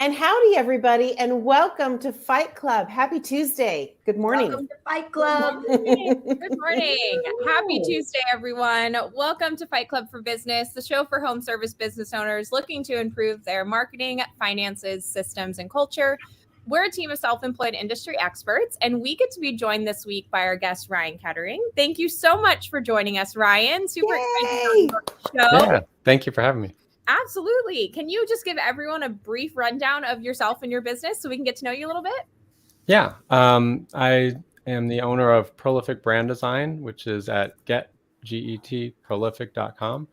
And howdy, everybody, and welcome to Fight Club. Happy Tuesday. Good morning. Welcome to Fight Good Club. morning. Good morning. Happy Tuesday, everyone. Welcome to Fight Club for Business, the show for home service business owners looking to improve their marketing, finances, systems, and culture. We're a team of self-employed industry experts, and we get to be joined this week by our guest, Ryan Kettering. Thank you so much for joining us, Ryan. Super excited to have you on the show. Yeah, thank you for having me. Absolutely. Can you just give everyone a brief rundown of yourself and your business so we can get to know you a little bit? Yeah, I am the owner of Prolific Brand Design, which is at getprolific.com.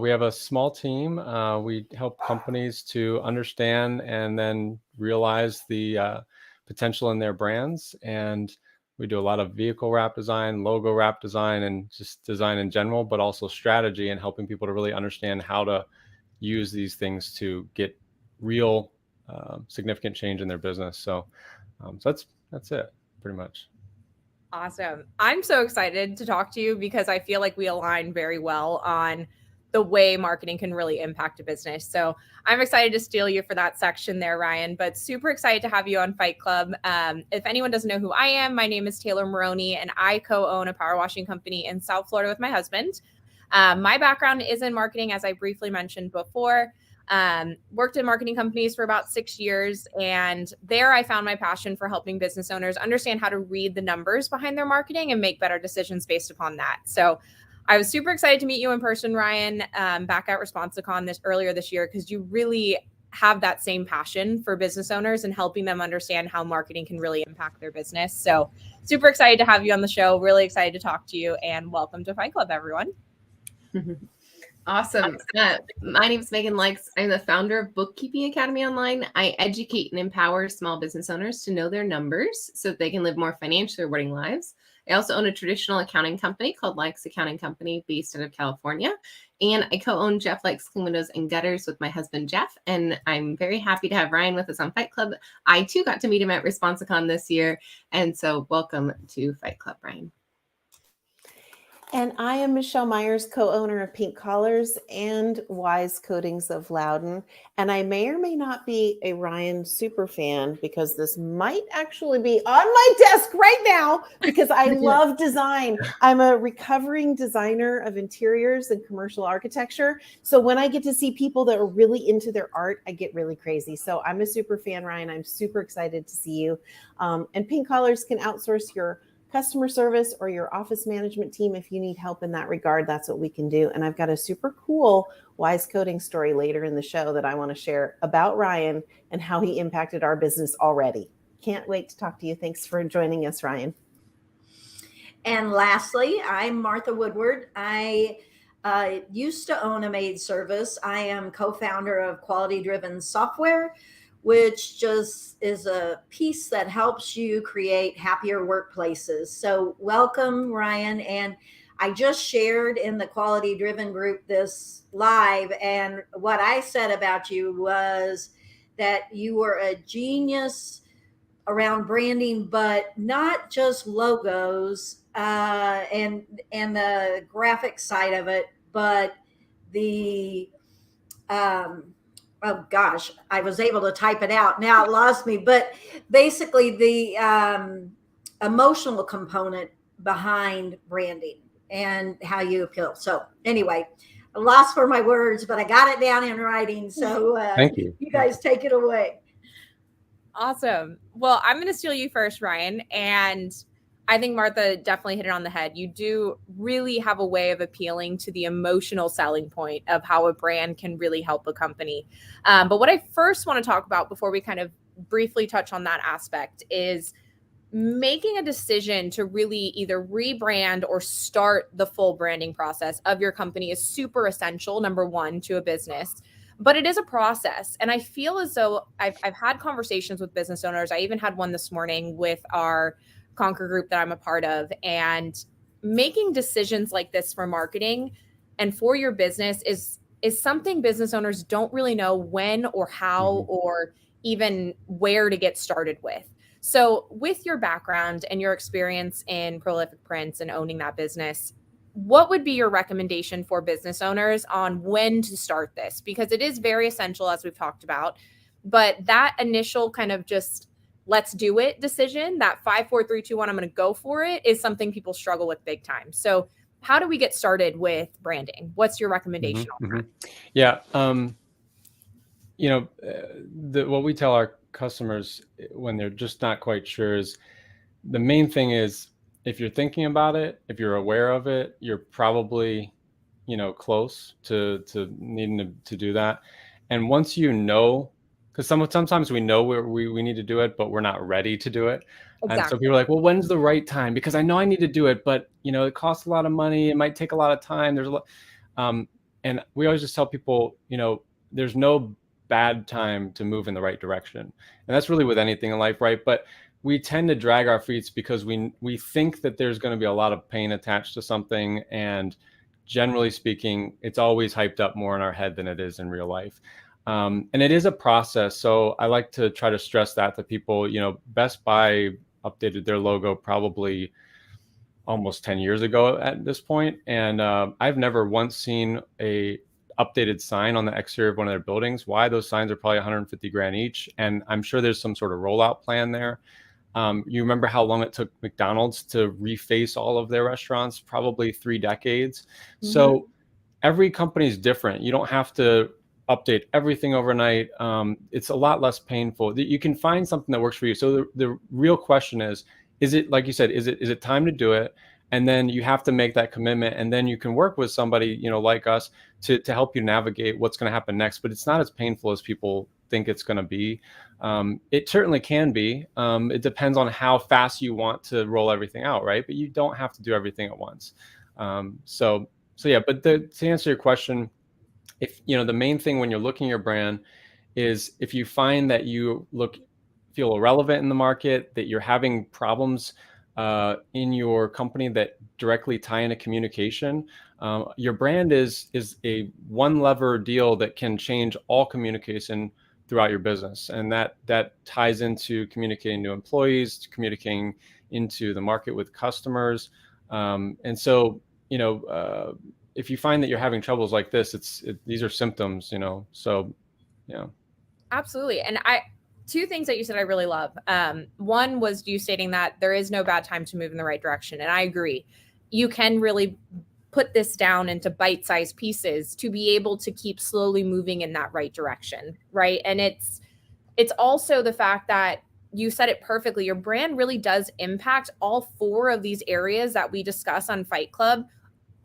We have a small team. We help companies to understand and then realize the potential in their brands. And we do a lot of vehicle wrap design, logo wrap design, and just design in general, but also strategy and helping people to really understand how to use these things to get real significant change in their business. So that's it pretty much. Awesome. I'm so excited to talk to you because I feel like we align very well on the way marketing can really impact a business. So I'm excited to steal you for that section there, Ryan, but super excited to have you on Fight Club. If anyone doesn't know who I am, my name is Taylor Maroney, and I co-own a power washing company in South Florida with my husband. My background is in marketing, as I briefly mentioned before. Worked in marketing companies for about 6 years. And there I found my passion for helping business owners understand how to read the numbers behind their marketing and make better decisions based upon that. So I was super excited to meet you in person, Ryan, back at ResponsiCon earlier this year, because you really have that same passion for business owners and helping them understand how marketing can really impact their business. So super excited to have you on the show. Really excited to talk to you, and welcome to Fight Club, everyone. Awesome. My name is Megan Likes. I'm the founder of Bookkeeping Academy Online. I educate and empower small business owners to know their numbers so that they can live more financially rewarding lives. I also own a traditional accounting company called Likes Accounting Company based out of California. And I co-own Jeff Likes Clean Windows and Gutters with my husband, Jeff. And I'm very happy to have Ryan with us on Fight Club. I, too, got to meet him at ResponsiCon this year. And so welcome to Fight Club, Ryan. And I am Michelle Myers, co-owner of Pink Collars and Wise Coatings of Loudon. And I may or may not be a Ryan super fan because this might actually be on my desk right now because I love design. I'm a recovering designer of interiors and commercial architecture. So when I get to see people that are really into their art, I get really crazy. So I'm a super fan, Ryan. I'm super excited to see you. And Pink Collars can outsource your customer service or your office management team. If you need help in that regard, that's what we can do. And I've got a super cool Wise Coding story later in the show that I want to share about Ryan and how he impacted our business already. Can't wait to talk to you. Thanks for joining us, Ryan. And lastly, I'm Martha Woodward. I used to own a maid service. I am co-founder of Quality Driven Software, which just is a piece that helps you create happier workplaces. So welcome, Ryan. And I just shared in the Quality Driven group this live, and what I said about you was that you were a genius around branding, but not just logos and the graphic side of it, but the oh gosh, I was able to type it out. Now it lost me, but basically the emotional component behind branding and how you appeal. So anyway, I lost for my words, but I got it down in writing. So Thank you. You guys take it away. Awesome. Well, I'm going to steal you first, Ryan. And I think Martha definitely hit it on the head. You do really have a way of appealing to the emotional selling point of how a brand can really help a company. But what I first want to talk about before we kind of briefly touch on that aspect is making a decision to really either rebrand or start the full branding process of your company is super essential, number one, to a business. But it is a process. And I feel as though I've had conversations with business owners. I even had one this morning with our Conquer group that I'm a part of, and making decisions like this for marketing and for your business is something business owners don't really know when or how or even where to get started with. So with your background and your experience in Prolific Prints and owning that business, what would be your recommendation for business owners on when to start this? Because it is very essential, as we've talked about. But that initial kind of just let's do it decision, that 5, 4, 3, 2, 1, I'm going to go for it, is something people struggle with big time. So how do we get started with branding? What's your recommendation on that? Yeah. What we tell our customers when they're just not quite sure is the main thing is, if you're thinking about it, if you're aware of it, you're probably, close to needing to do that. And once because sometimes we know we need to do it, but we're not ready to do it. Exactly. And so people are like, well, when's the right time? Because I know I need to do it, but it costs a lot of money. It might take a lot of time. There's a lot. And we always just tell people, there's no bad time to move in the right direction. And that's really with anything in life, right? But we tend to drag our feet because we think that there's going to be a lot of pain attached to something. And generally speaking, it's always hyped up more in our head than it is in real life. And it is a process. So I like to try to stress that to people. Best Buy updated their logo probably almost 10 years ago at this point. And I've never once seen a updated sign on the exterior of one of their buildings. Why? Those signs are probably 150 grand each. And I'm sure there's some sort of rollout plan there. You remember how long it took McDonald's to reface all of their restaurants? Probably 3 decades. Mm-hmm. So every company is different. You don't have to update everything overnight. It's a lot less painful. You can find something that works for you. So the real question is it, like you said, is it time to do it? And then you have to make that commitment, and then you can work with somebody, like us to help you navigate what's going to happen next. But it's not as painful as people think it's going to be. It certainly can be. It depends on how fast you want to roll everything out, right? But you don't have to do everything at once. So yeah, but to answer your question, if the main thing when you're looking at your brand is if you find that you feel irrelevant in the market, that you're having problems in your company that directly tie into communication, your brand is a one lever deal that can change all communication throughout your business. And that ties into communicating to employees, communicating into the market with customers. And so, if you find that you're having troubles like this, these are symptoms, so, yeah. Absolutely. And two things that you said I really love. One was you stating that there is no bad time to move in the right direction. And I agree. You can really put this down into bite-sized pieces to be able to keep slowly moving in that right direction, right? And it's also the fact that you said it perfectly. Your brand really does impact all 4 of these areas that we discuss on Fight Club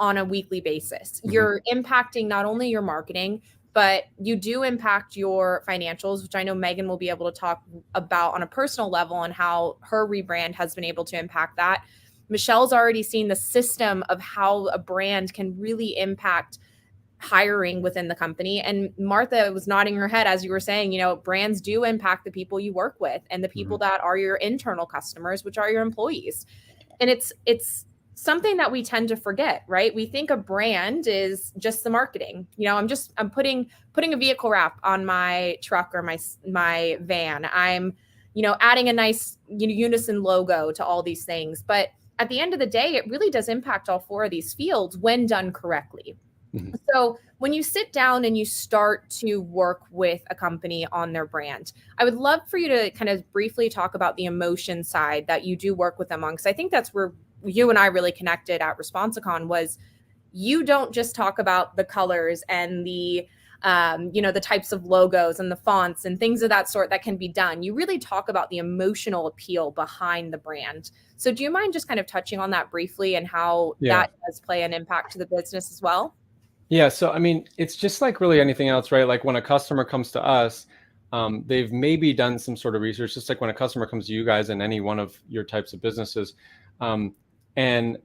on a weekly basis. Mm-hmm. You're impacting not only your marketing, but you do impact your financials, which I know Megan will be able to talk about on a personal level and how her rebrand has been able to impact that. Michelle's already seen the system of how a brand can really impact hiring within the company. And Martha was nodding her head as you were saying, brands do impact the people you work with and the people mm-hmm. that are your internal customers, which are your employees. And it's something that we tend to forget, right? We think a brand is just the marketing. I'm putting a vehicle wrap on my truck or my van. I'm, adding a nice unison logo to all these things. But at the end of the day, it really does impact all 4 of these fields when done correctly. Mm-hmm. So when you sit down and you start to work with a company on their brand, I would love for you to kind of briefly talk about the emotion side that you do work with them on, because I think that's where you and I really connected at Responsicon. Was you don't just talk about the colors and the the types of logos and the fonts and things of that sort that can be done. You really talk about the emotional appeal behind the brand. So do you mind just kind of touching on that briefly and how that does play an impact to the business as well? Yeah. So, I mean, it's just like really anything else, right? Like when a customer comes to us, they've maybe done some sort of research, just like when a customer comes to you guys in any one of your types of businesses. And,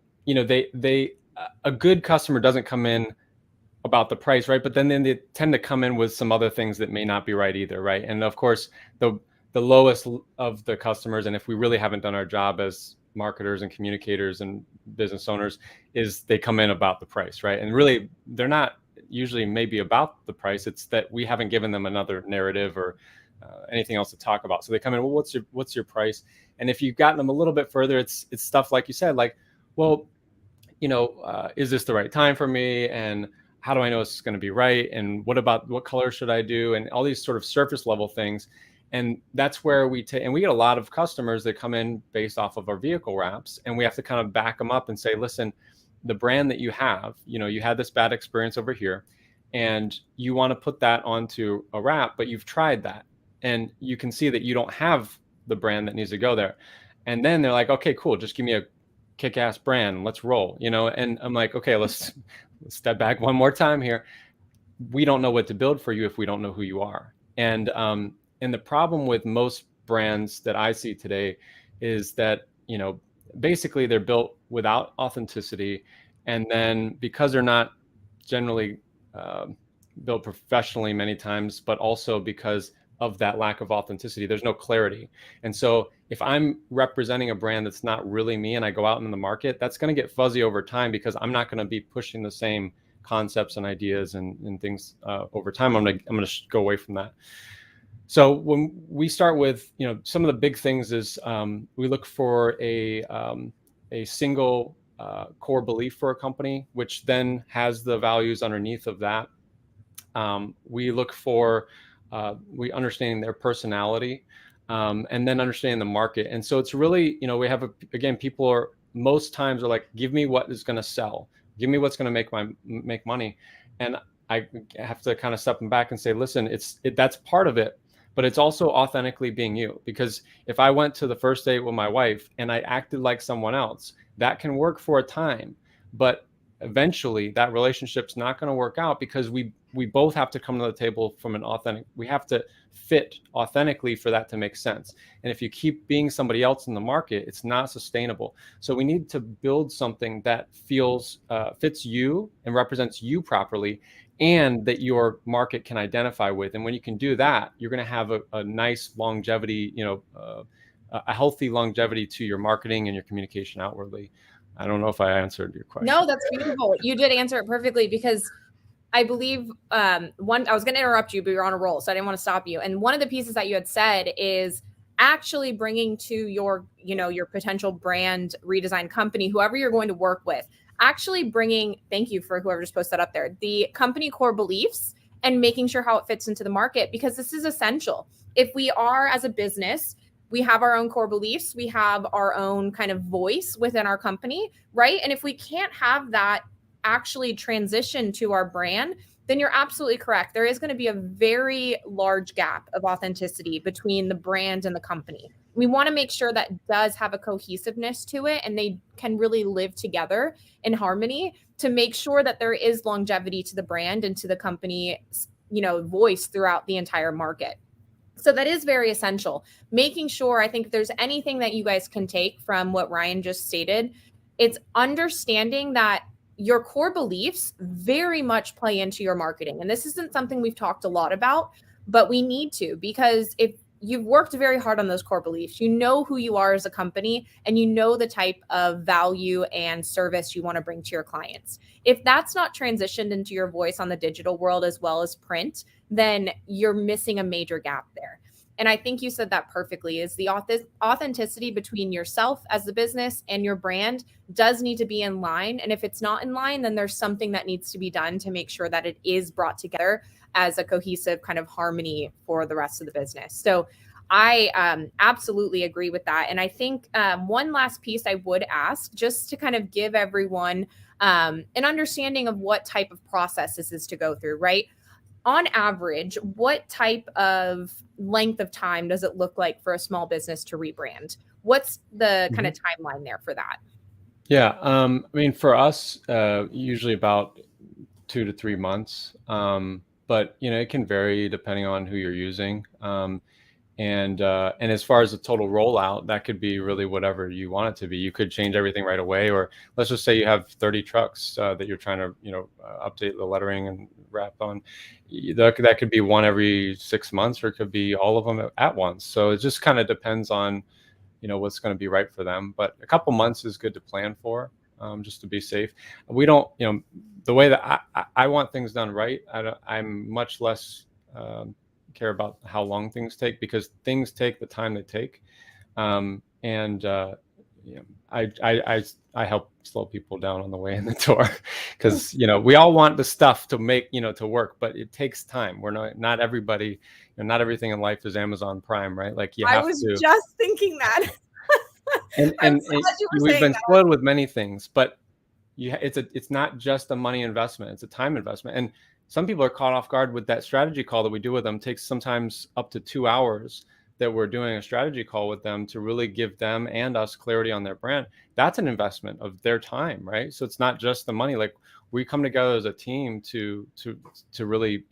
a good customer doesn't come in about the price, right? But then they tend to come in with some other things that may not be right either, right? And of course, the lowest of the customers, and if we really haven't done our job as marketers and communicators and business owners, is they come in about the price, right? And really, they're not usually maybe about the price. It's that we haven't given them another narrative or anything else to talk about. So they come in, well, what's your price? And if you've gotten them a little bit further, it's stuff like you said, like, well, is this the right time for me? And how do I know it's going to be right? And what color should I do? And all these sort of surface level things. And that's where we take, and we get a lot of customers that come in based off of our vehicle wraps, and we have to kind of back them up and say, listen, the brand that you have, you had this bad experience over here, and you want to put that onto a wrap, but you've tried that, and you can see that you don't have the brand that needs to go there. And then they're like, okay, cool, just give me a kick-ass brand, let's roll, and I'm like, okay, let's step back one more time here. We don't know what to build for you if we don't know who you are. And the problem with most brands that I see today is that, basically they're built without authenticity. And then because they're not generally built professionally many times, but also because of that lack of authenticity, there's no clarity. And so if I'm representing a brand that's not really me and I go out in the market, that's going to get fuzzy over time, because I'm not going to be pushing the same concepts and ideas and things over time. I'm going to go away from that. So when we start with, some of the big things is we look for a single core belief for a company, which then has the values underneath of that. We look for we understanding their personality, and then understanding the market. And so it's really, we have again, people are most times are like, give me what is going to sell, give me what's going to make money. And I have to kind of step back and say, listen, that's part of it, but it's also authentically being you. Because if I went to the first date with my wife and I acted like someone else, that can work for a time, but eventually that relationship's not going to work out, because we both have to come to the table from we have to fit authentically for that to make sense. And if you keep being somebody else in the market, it's not sustainable. So we need to build something that fits you and represents you properly, and that your market can identify with. And when you can do that, you're going to have a nice longevity, a healthy longevity to your marketing and your communication outwardly. I don't know if I answered your question. No, that's beautiful. You did answer it perfectly, because I believe I was going to interrupt you, but you're on a roll, so I didn't want to stop you. And one of the pieces that you had said is actually bringing to your potential brand redesign company, whoever you're going to work with, actually thank you for whoever just posted that up there, the company core beliefs, and making sure how it fits into the market, because this is essential. If we are, as a business, we have our own core beliefs, we have our own kind of voice within our company, right? And if we can't have that actually transition to our brand, then you're absolutely correct. There is going to be a very large gap of authenticity between the brand and the company. We want to make sure that does have a cohesiveness to it, and they can really live together in harmony to make sure that there is longevity to the brand and to the company's, voice throughout the entire market. So that is very essential. Making sure, I think if there's anything that you guys can take from what Ryan just stated, it's understanding that your core beliefs very much play into your marketing. And this isn't something we've talked a lot about, but we need to, because if you've worked very hard on those core beliefs, you know who you are as a company, and you know the type of value and service you want to bring to your clients. If that's not transitioned into your voice on the digital world as well as print, then you're missing a major gap there. And I think you said that perfectly, is the authenticity between yourself as the business and your brand does need to be in line. And if it's not in line, then there's something that needs to be done to make sure that it is brought together as a cohesive kind of harmony for the rest of the business. So I absolutely agree with that. And I think one last piece I would ask, just to kind of give everyone an understanding of what type of process this is to go through, right? On average, what type of length of time does it look like for a small business to rebrand? What's the kind of timeline there for that? Yeah, I mean, for us, usually about 2 to 3 months, but it can vary depending on who you're using. And as far as the total rollout, that could be really whatever you want it to be. You could change everything right away, or let's just say you have 30 trucks that you're trying to, update the lettering and wrap on. That could be one every 6 months, or it could be all of them at once. So it just kind of depends on, what's going to be right for them. But a couple months is good to plan for, just to be safe. We don't, the way that I want things done right, I'm much less care about how long things take, because things take the time they take. I help slow people down on the way in the door because we all want the stuff to make to work, but it takes time. We're not everybody, not everything in life is Amazon Prime, right? Like you I have was to. just thinking that. And I'm so glad you were we've saying been that. spoiled with many things, but it's not just a money investment; it's a time investment. And some people are caught off guard with that strategy call that we do with them. It takes sometimes up to 2 hours that we're doing a strategy call with them to really give them and us clarity on their brand. That's an investment of their time, right? So it's not just the money. Like we come together as a team to really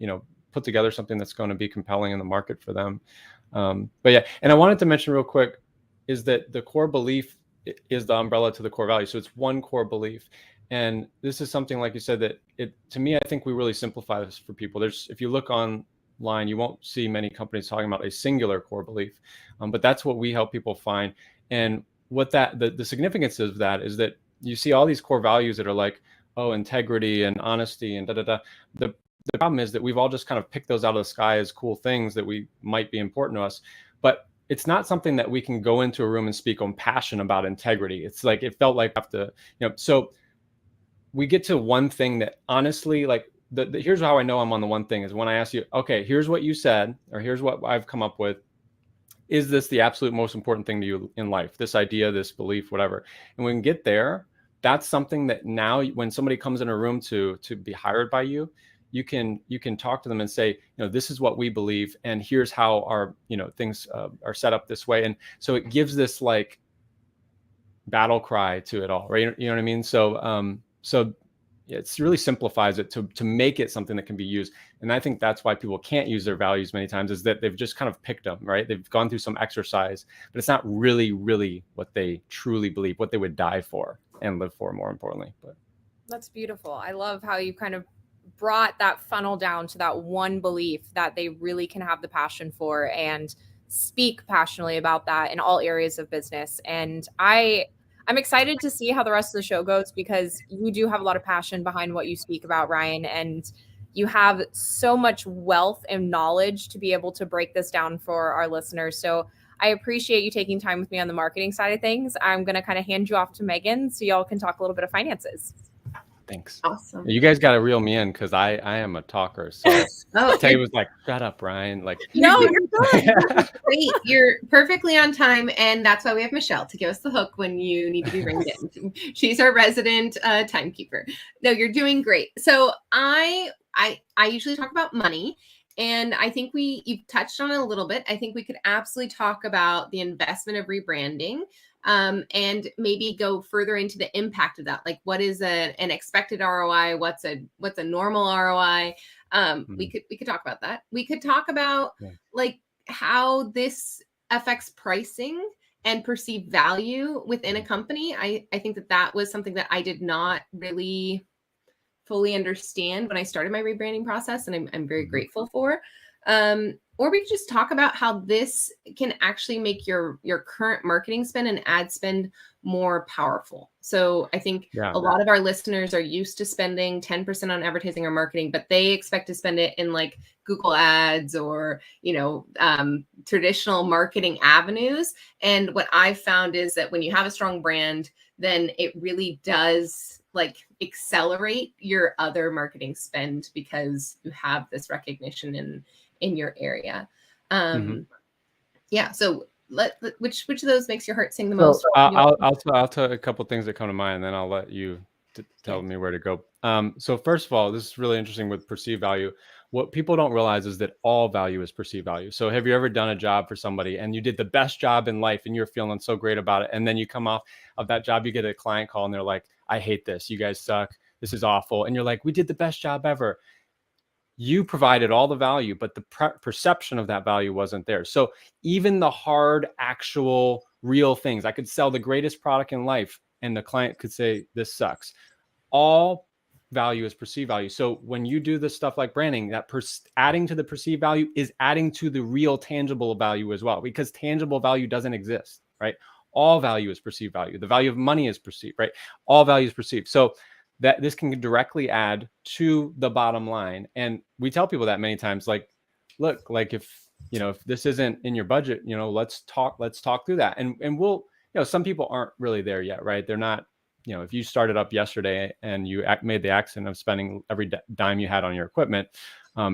put together something that's going to be compelling in the market for them. But yeah, and I wanted to mention real quick is that the core belief is the umbrella to the core value. So it's one core belief. And this is something, like you said, that to me, I think we really simplify this for people. If you look online, you won't see many companies talking about a singular core belief, but that's what we help people find. And what the significance of that is that you see all these core values that are like, oh, integrity and honesty and The problem is that we've all just kind of picked those out of the sky as cool things that we might be important to us, but it's not something that we can go into a room and speak on passion about integrity. It's like, it felt like I have to, so we get to one thing that honestly, like here's how I know I'm on the one thing is when I ask you, okay, here's what you said, or here's what I've come up with. Is this the absolute most important thing to you in life? This idea, this belief, whatever. And when we get there, that's something that now when somebody comes in a room to be hired by you, you can talk to them and say, this is what we believe, and here's how our things are set up this way. And so it gives this like battle cry to it all, right? You know what I mean? So it really simplifies it to make it something that can be used. And I think that's why people can't use their values many times, is that they've just kind of picked them, right? They've gone through some exercise, but it's not really what they truly believe, what they would die for and live for, more importantly. But That's beautiful. I love how you kind of brought that funnel down to that one belief that they really can have the passion for and speak passionately about that in all areas of business. And I'm excited to see how the rest of the show goes, because you do have a lot of passion behind what you speak about, Ryan, and you have so much wealth and knowledge to be able to break this down for our listeners. So I appreciate you taking time with me on the marketing side of things. I'm going to kind of hand you off to Megan so y'all can talk a little bit of finances. Thanks. Awesome. You guys got to reel me in because I am a talker. So Tay was like, shut up, Ryan. Like, No, you're good. Great. You're perfectly on time. And that's why we have Michelle to give us the hook when you need to be reined in. She's our resident timekeeper. No, you're doing great. So I usually talk about money. And I think you've touched on it a little bit. I think we could absolutely talk about the investment of rebranding. And maybe go further into the impact of that. Like, what is an expected ROI? What's a normal ROI? We could talk about that. We could talk about like how this affects pricing and perceived value within a company. I think that was something that I did not really fully understand when I started my rebranding process, and I'm very grateful for. Or we could just talk about how this can actually make your current marketing spend and ad spend more powerful. So I think a lot of our listeners are used to spending 10% on advertising or marketing, but they expect to spend it in like Google ads or, traditional marketing avenues. And what I've found is that when you have a strong brand, then it really does like accelerate your other marketing spend because you have this recognition in your area. Yeah. So which of those makes your heart sing the most? I'll tell a couple of things that come to mind, and then I'll let you tell me where to go. So first of all, this is really interesting with perceived value. What people don't realize is that all value is perceived value. So have you ever done a job for somebody and you did the best job in life and you're feeling so great about it, and then you come off of that job, you get a client call and they're like, I hate this. You guys suck. This is awful. And you're like, we did the best job ever. You provided all the value, but the perception of that value wasn't there. So even the hard, actual, real things, I could sell the greatest product in life and the client could say, this sucks. All value is perceived value. So when you do this stuff like branding, that adding to the perceived value is adding to the real tangible value as well, because tangible value doesn't exist, right? All value is perceived value. The value of money is perceived, right? All value is perceived. So that this can directly add to the bottom line. And we tell people that many times, like, look, like if this isn't in your budget, let's talk through that. And we'll, some people aren't really there yet, right? They're not, if you started up yesterday and you made the accident of spending every dime you had on your equipment,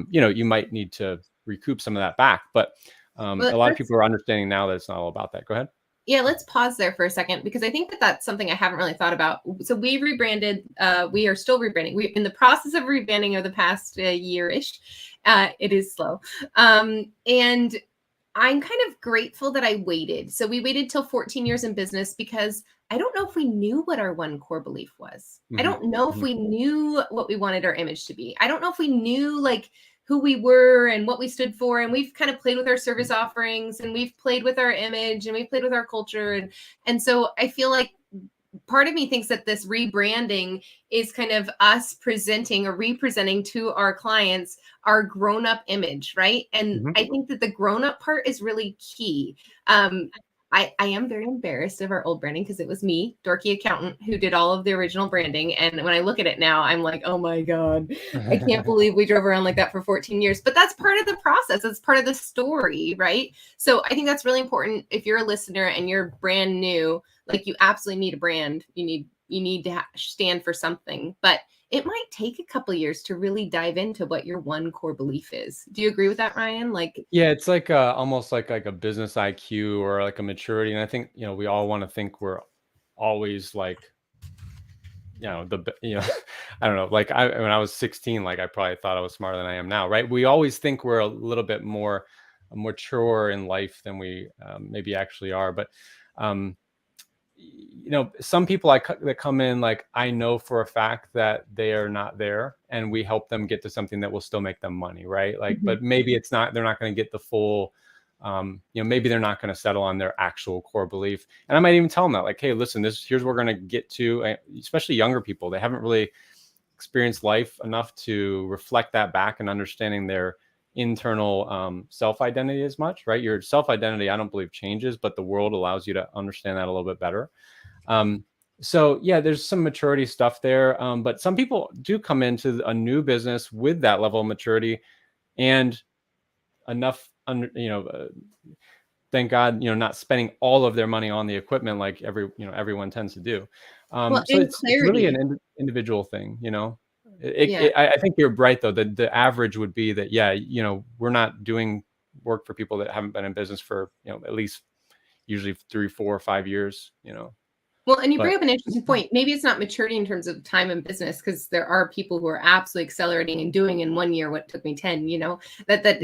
you might need to recoup some of that back. But a lot of people are understanding now that it's not all about that. Go ahead. Yeah, let's pause there for a second, because I think that that's something I haven't really thought about. So we rebranded. We are still rebranding. We're in the process of rebranding over the past year-ish. It is slow. And I'm kind of grateful that I waited. So we waited till 14 years in business, because I don't know if we knew what our one core belief was. Mm-hmm. I don't know if we knew what we wanted our image to be. I don't know if we knew like who we were and what we stood for. And we've kind of played with our service offerings, and we've played with our image, and we've played with our culture. And so I feel like part of me thinks that this rebranding is kind of us presenting or representing to our clients our grown-up image, right? And I think that the grown-up part is really key. I am very embarrassed of our old branding, because it was me, dorky accountant, who did all of the original branding. And when I look at it now, I'm like, oh my God, I can't believe we drove around like that for 14 years. But that's part of the process. It's part of the story, right? So I think that's really important. If you're a listener and you're brand new, like, you absolutely need a brand. You need to stand for something. But it might take a couple of years to really dive into what your one core belief is. Do you agree with that, Ryan? Yeah, it's like almost like a business IQ or like a maturity. And I think, we all want to think we're always like, I don't know, like when I was 16, like I probably thought I was smarter than I am now, right? We always think we're a little bit more mature in life than we maybe actually are. But, some people that come in, like, I know for a fact that they are not there, and we help them get to something that will still make them money, right? Like, but maybe they're not going to get the full, maybe they're not going to settle on their actual core belief. And I might even tell them that, like, hey, listen, here's what we're going to get to, especially younger people. They haven't really experienced life enough to reflect that back and understanding their internal self-identity as much, right? Your self-identity, I don't believe, changes, but the world allows you to understand that a little bit better. So yeah, there's some maturity stuff there. But some people do come into a new business with that level of maturity and enough, thank God, not spending all of their money on the equipment like everyone tends to do. So it's really an individual thing, I think you're right, though. The average would be that, we're not doing work for people that haven't been in business for, at least usually 3, 4, 5 years, Well, and you bring up an interesting point. Maybe it's not maturity in terms of time in business, because there are people who are absolutely accelerating and doing in 1 year what took me 10, that's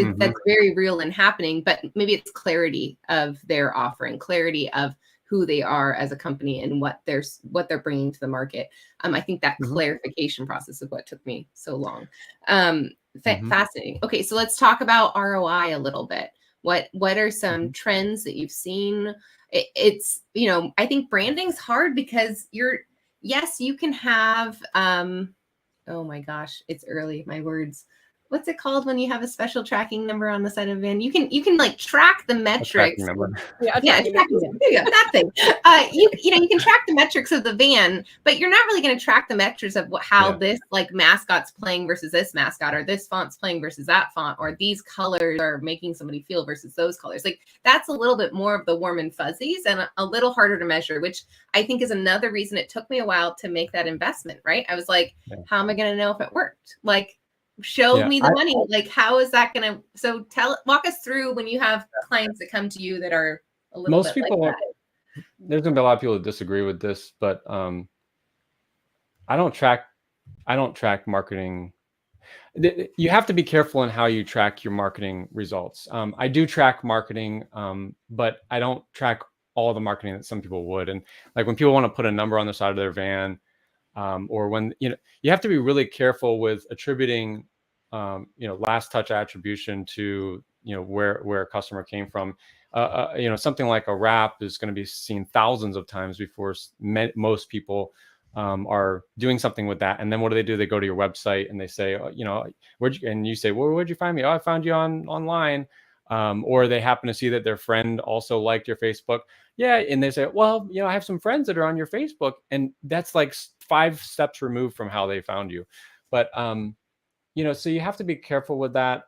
very real and happening. But maybe it's clarity of their offering, clarity of who they are as a company and what they're bringing to the market. I think that clarification process is what took me so long. Fascinating. Okay, so let's talk about ROI a little bit. What are some trends that you've seen? It's, I think branding's hard, because you can have, oh my gosh, it's early, my words. What's it called when you have a special tracking number on the side of a van? You can like track the metrics. That thing. You can track the metrics of the van, but you're not really going to track the metrics of how this like mascot's playing versus this mascot, or this font's playing versus that font, or these colors are making somebody feel versus those colors. Like, that's a little bit more of the warm and fuzzies and a little harder to measure, which I think is another reason it took me a while to make that investment, right? I was like, how am I going to know if it worked? Like, show me the money. Like, how is that going to, so walk us through when you have clients that come to you that are a little most bit people, like that. There's gonna be a lot of people that disagree with this, but I don't track marketing. You have to be careful in how you track your marketing results. I do track marketing, but I don't track all the marketing that some people would. And like, when people want to put a number on the side of their van, or when, you have to be really careful with attributing, last touch attribution to, where a customer came from. Something like a wrap is going to be seen thousands of times before most people are doing something with that. And then what do? They go to your website and they say, and you say, well, where'd you find me? Oh, I found you online. Or they happen to see that their friend also liked your Facebook. Yeah. And they say, well, I have some friends that are on your Facebook, and that's like 5 steps removed from how they found you. But, so you have to be careful with that.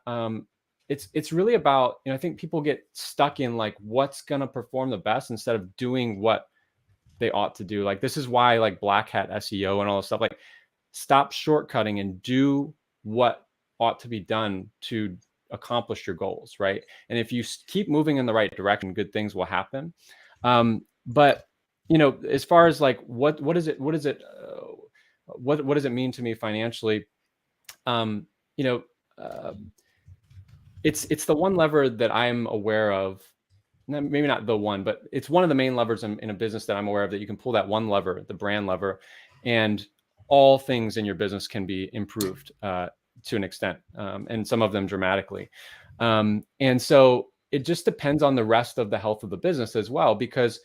It's really about, I think people get stuck in like what's going to perform the best instead of doing what they ought to do. Like, this is why like black hat SEO and all this stuff, like, stop shortcutting and do what ought to be done to accomplish your goals, right? And if you keep moving in the right direction, good things will happen. But you know, as far as like what does it mean to me financially? You know, it's the one lever that I'm aware of. Maybe not the one, but it's one of the main levers in a business that I'm aware of, that you can pull that one lever, the brand lever, and all things in your business can be improved to an extent, and some of them dramatically. And so it just depends on the rest of the health of the business as well, because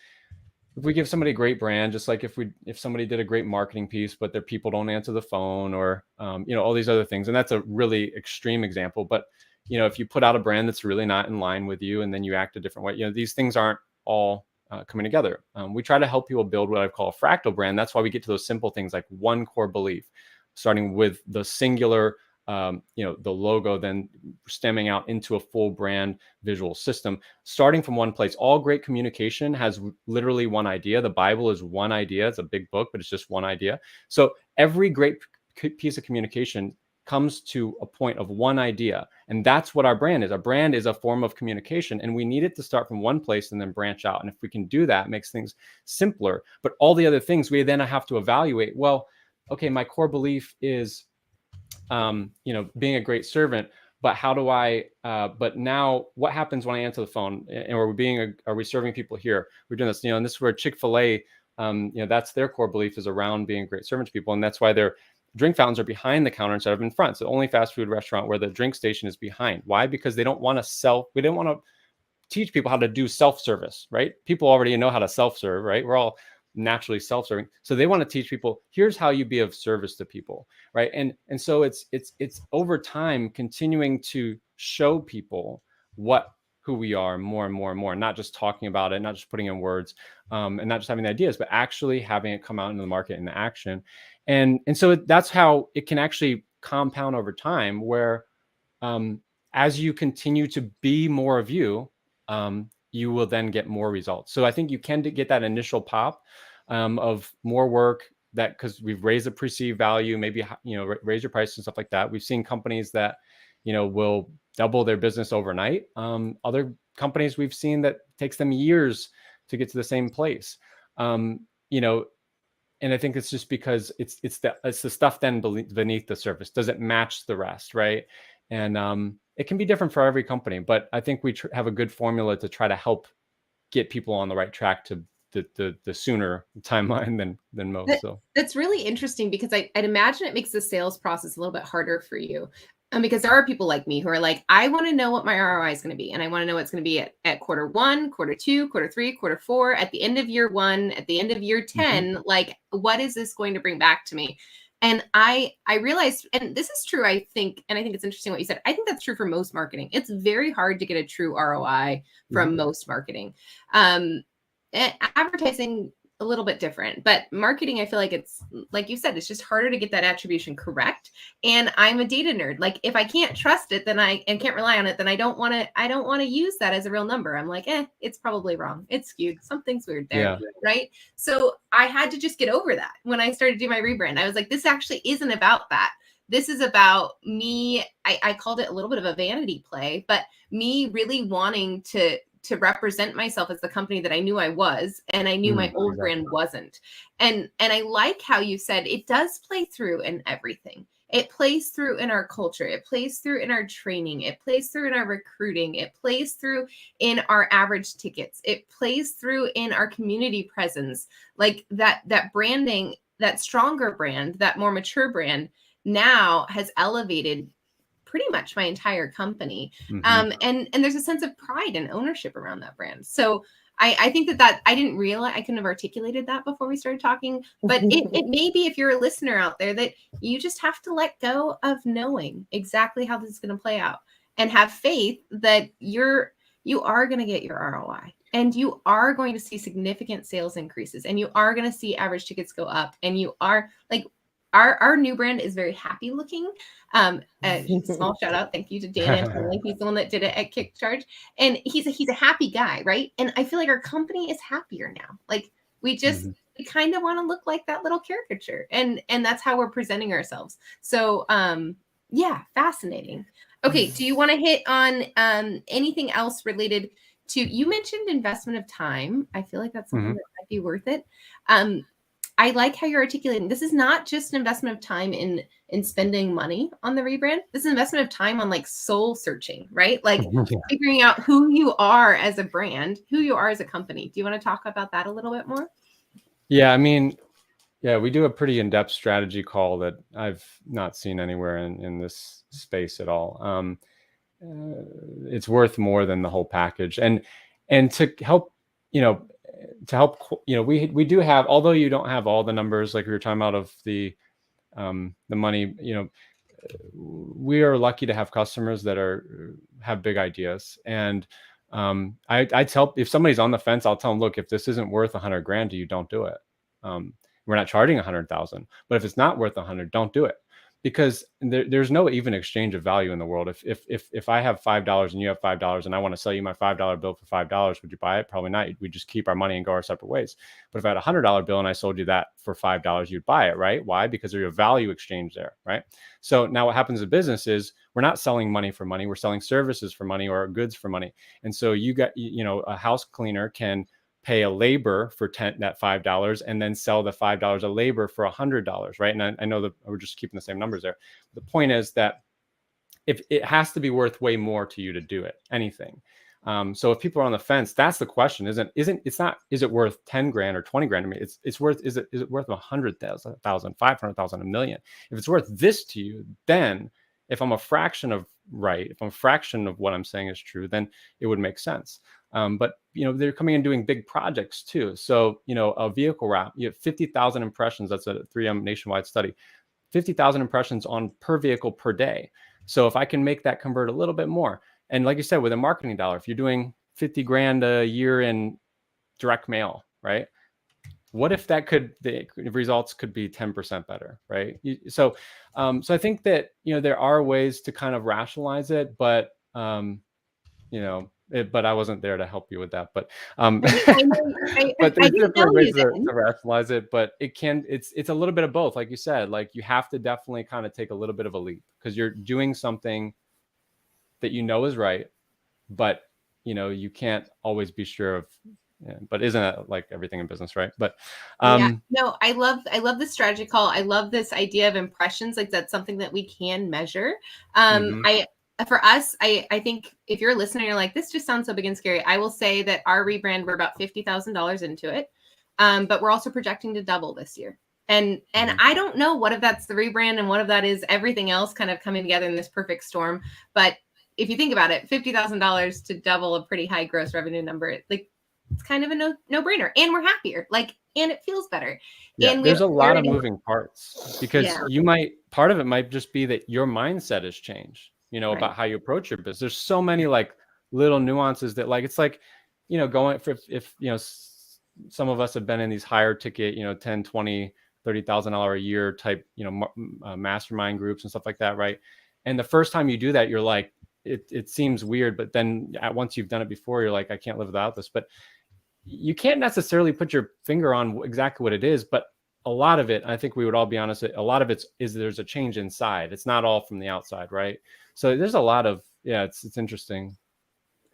if we give somebody a great brand, just like if somebody did a great marketing piece, but their people don't answer the phone, or you know, all these other things, and that's a really extreme example, but you know, if you put out a brand that's really not in line with you, and then you act a different way, you know, these things aren't all coming together. We try to help people build what I call a fractal brand. That's why we get to those simple things like one core belief, starting with the singular, you know, the logo, then stemming out into a full brand visual system, starting from one place. All great communication has literally one idea. The Bible is one idea. It's a big book, but it's just one idea. So every great piece of communication comes to a point of one idea. And that's what our brand is. Our brand is a form of communication, and we need it to start from one place and then branch out. And if we can do that, it makes things simpler. But all the other things we then have to evaluate. Well, okay, my core belief is, you know, being a great servant, but how do I, but now what happens when I answer the phone, and are we serving people here? We're doing this, you know, and this is where Chick-fil-A, you know, that's their core belief, is around being a great servant to people. And that's why their drink fountains are behind the counter instead of in front. It's the only fast food restaurant where the drink station is behind. Why? Because they don't want to we didn't want to teach people how to do self-service, right? People already know how to self-serve, right? We're all naturally self-serving. So they want to teach people, here's how you be of service to people, right? And so it's over time continuing to show people who we are more and more and more, not just talking about it, not just putting in words, and not just having the ideas, but actually having it come out into the market in action. And so that's how it can actually compound over time, where as you continue to be more of you, you will then get more results. So I think you can get that initial pop of more work, that because we've raised the perceived value, maybe, you know, raise your price and stuff like that. We've seen companies that, you know, will double their business overnight. Other companies we've seen that takes them years to get to the same place. You know, and I think it's just because it's the stuff then beneath the surface. Does it match the rest, right? And it can be different for every company, but I think we have a good formula to try to help get people on the right track to the sooner timeline than most. So that's really interesting, because I'd imagine it makes the sales process a little bit harder for you. Because there are people like me who are like, I want to know what my ROI is going to be. And I want to know what it's going to be at quarter 1, quarter 2, quarter 3, quarter 4, at the end of year 1, at the end of year 10, mm-hmm. Like, what is this going to bring back to me? And I realized, and this is true, I think, and I think it's interesting what you said. I think that's true for most marketing. It's very hard to get a true ROI from most marketing. Advertising, a little bit different, but marketing, I feel like it's, like you said, it's just harder to get that attribution correct. And I'm a data nerd. Like, if I can't trust it, then and can't rely on it, then I don't want to use that as a real number. I'm like, it's probably wrong. It's skewed. Something's weird there. Yeah. Right. So I had to just get over that when I started doing my rebrand. I was like, this actually isn't about that. This is about me. I called it a little bit of a vanity play, but me really wanting to represent myself as the company that I knew I was, and I knew my old brand wasn't. And I like how you said it does play through in everything. It plays through in our culture. It plays through in our training. It plays through in our recruiting. It plays through in our average tickets. It plays through in our community presence. Like that branding, that stronger brand, that more mature brand now has elevated pretty much my entire company. And there's a sense of pride and ownership around that brand. So I think that I didn't realize, I couldn't have articulated that before we started talking, but it may be, if you're a listener out there, that you just have to let go of knowing exactly how this is going to play out, and have faith that you are going to get your ROI, and you are going to see significant sales increases, and you are going to see average tickets go up, and you are like, our new brand is very happy looking. A small shout out, thank you to Dan Antonelli. He's the one that did it at Kickcharge, and he's a happy guy, right? And I feel like our company is happier now. Like, we just we kind of want to look like that little caricature, and that's how we're presenting ourselves. So yeah, fascinating. Okay, do you want to hit on anything else related to, you mentioned investment of time. I feel like that's something that might be worth it. I like how you're articulating this is not just an investment of time in spending money on the rebrand. This is an investment of time on like soul searching, right? Like figuring out who you are as a brand, who you are as a company. Do you want to talk about that a little bit more? Yeah, I mean, yeah, we do a pretty in-depth strategy call that I've not seen anywhere in this space at all. It's worth more than the whole package, and to help, we do have, although you don't have all the numbers like we were talking about of the money, we are lucky to have customers that have big ideas. And I tell, if somebody's on the fence, I'll tell them, look, if this isn't worth 100 grand to you, don't do it. We're not charging 100,000, but if it's not worth 100, don't do it, because there's no even exchange of value in the world. If I have $5 and you have $5 and I want to sell you my $5 bill for $5, would you buy it? Probably not. We just keep our money and go our separate ways. But if I had a $100 bill and I sold you that for $5, you'd buy it, right? Why? Because there's a value exchange there, right? So now what happens in business is we're not selling money for money. We're selling services for money or goods for money. And so you got, a house cleaner can pay a labor for that $5 and then sell the $5 a labor for $100, right? And I know that we're just keeping the same numbers there. The point is that if it has to be worth way more to you to do it, anything. So if people are on the fence, that's the question. Is it worth 10 grand or 20 grand? I mean, it's worth, is it worth 100,000, 500,000, a million? If it's worth this to you, then if I'm a fraction of right, if I'm a fraction of what I'm saying is true, then it would make sense. But they're coming in doing big projects too. So a vehicle wrap, you have 50,000 impressions. That's a 3M nationwide study. 50,000 impressions on per vehicle per day. So if I can make that convert a little bit more, and like you said, with a marketing dollar, if you're doing 50 grand a year in direct mail, right? What if the results could be 10% better, right? So I think that there are ways to kind of rationalize it, but but I wasn't there to help you with that. But but there's different ways to rationalize it. But it's a little bit of both, like you said. Like you have to definitely kind of take a little bit of a leap, because you're doing something that is right, but you can't always be sure of. Yeah, but isn't it like everything in business, right? But no, I love this strategy call. I love this idea of impressions. Like that's something that we can measure. For us, I think if you're listening, you're like, this just sounds so big and scary. I will say that our rebrand, we're about $50,000 into it. But we're also projecting to double this year. And I don't know what if that's the rebrand and what if that is everything else kind of coming together in this perfect storm. But if you think about it, $50,000 to double a pretty high gross revenue number, like it's kind of a no brainer, and we're happier, and it feels better. Yeah, and there's a lot of moving parts, because part of it might just be that your mindset has changed, Right. about how you approach your business. There's so many like little nuances that it's like, going for, if some of us have been in these higher ticket, 10, 20, $30,000 a year type, mastermind groups and stuff like that. Right. And the first time you do that, you're like, it seems weird, but then once you've done it before, you're like, I can't live without this. But you can't necessarily put your finger on exactly what it is, but a lot of it, I think we would all be honest, a lot of there's a change inside. It's not all from the outside, right? So there's a lot of, it's interesting.